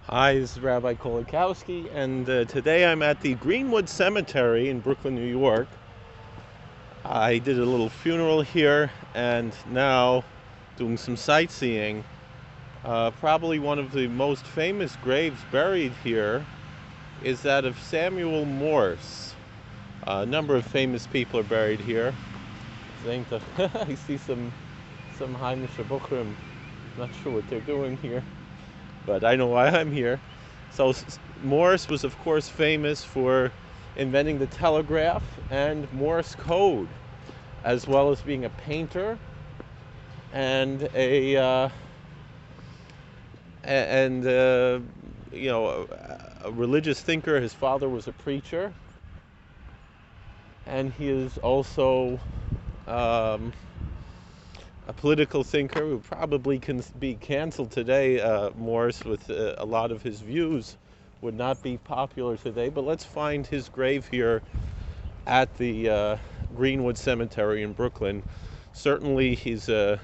Hi, this is Rabbi Kolakowski, and today I'm at the Greenwood Cemetery in Brooklyn, New York. I did a little funeral here, and now doing some sightseeing. Probably one of the most famous graves buried here is that of Samuel Morse. A number of famous people are buried here. I see some Heimische Buchrim. Not sure what they're doing here, but I know why I'm here. So Morse was, of course, famous for inventing the telegraph and Morse code, as well as being a painter and and a religious thinker. His father was a preacher, and he is also um, a political thinker who probably can be canceled today. Morse, with a lot of his views, would not be popular today. But let's find his grave here at the Greenwood Cemetery in Brooklyn. Certainly, he's a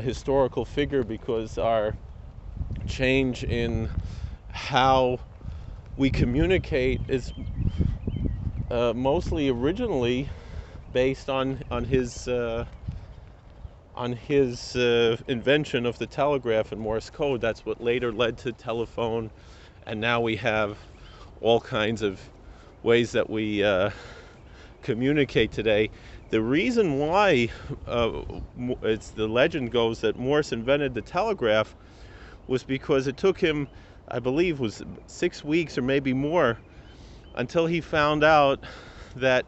historical figure because our change in how we communicate is mostly originally based on his invention of the telegraph and Morse code. That's what later led to telephone, and now we have all kinds of ways that we communicate today. The reason why the legend goes that Morse invented the telegraph was because it took him, I believe, was 6 weeks or maybe more until he found out that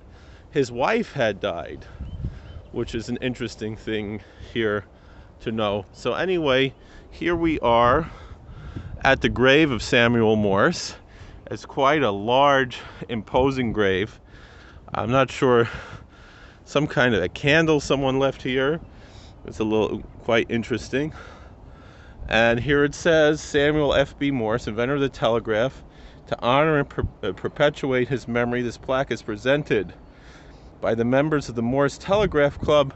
his wife had died, which is an interesting thing here to know. So anyway, here we are at the grave of Samuel Morse. It's quite a large, imposing grave. I'm not sure, some kind of a candle someone left here. It's quite interesting. And here it says, Samuel F.B. Morse, inventor of the telegraph. To honor and perpetuate his memory, this plaque is presented by the members of the Morse Telegraph Club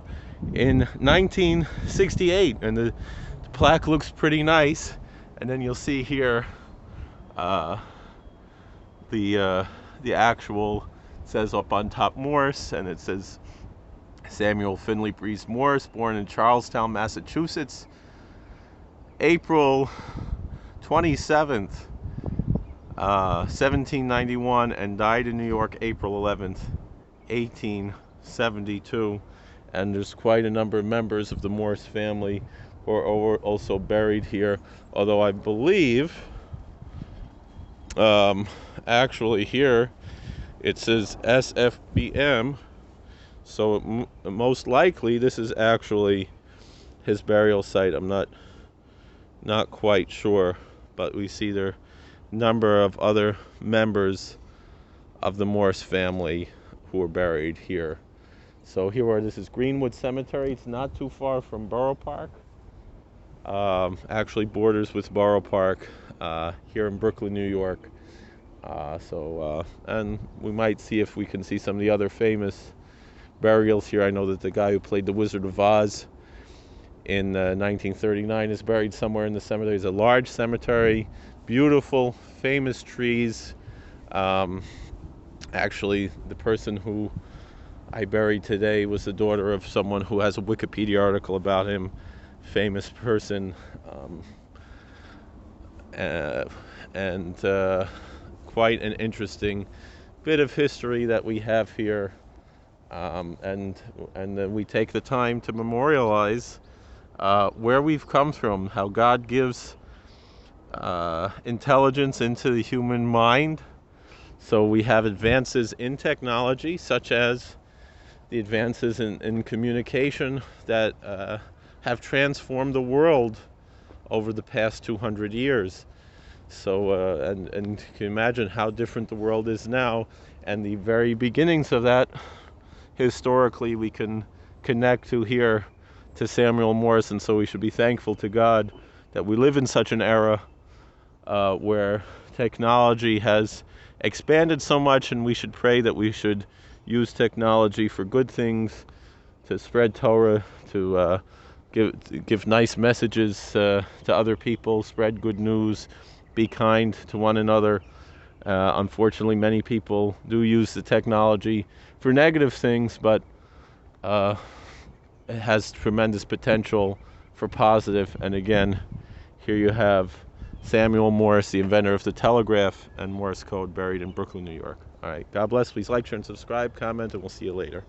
in 1968. And the plaque looks pretty nice. And then you'll see here the actual, says up on top Morse, and it says Samuel Finley Breeze Morse, born in Charlestown, Massachusetts, April 27th, 1791, and died in New York April 11th, 1872. And there's quite a number of members of the Morse family who are also buried here, although I believe actually here it says SFBM, so most likely this is actually his burial site. I'm not quite sure, but we see there number of other members of the Morse family who are buried here. So this is Greenwood Cemetery. It's not too far from Borough Park. Actually borders with Borough Park here in Brooklyn, New York. And we might see if we can see some of the other famous burials here. I know that the guy who played the Wizard of Oz in 1939 is buried somewhere in the cemetery. It's a large cemetery, beautiful, famous trees. Actually, the person who I buried today was the daughter of someone who has a Wikipedia article about him, famous person, and quite an interesting bit of history that we have here, and then we take the time to memorialize where we've come from, how God gives intelligence into the human mind. So we have advances in technology, such as the advances in communication that have transformed the world over the past 200 years. So, and you can imagine how different the world is now, and the very beginnings of that, historically, we can connect to here, to Samuel Morse, and so we should be thankful to God that we live in such an era where technology has expanded so much, and we should pray that we should use technology for good things, to spread Torah, to give nice messages to other people, spread good news, be kind to one another. Unfortunately, many people do use the technology for negative things, but it has tremendous potential for positive. And again, here you have Samuel Morse, the inventor of the telegraph and Morse code, buried in Brooklyn, New York. All right, God bless. Please like, share, and subscribe, comment, and we'll see you later.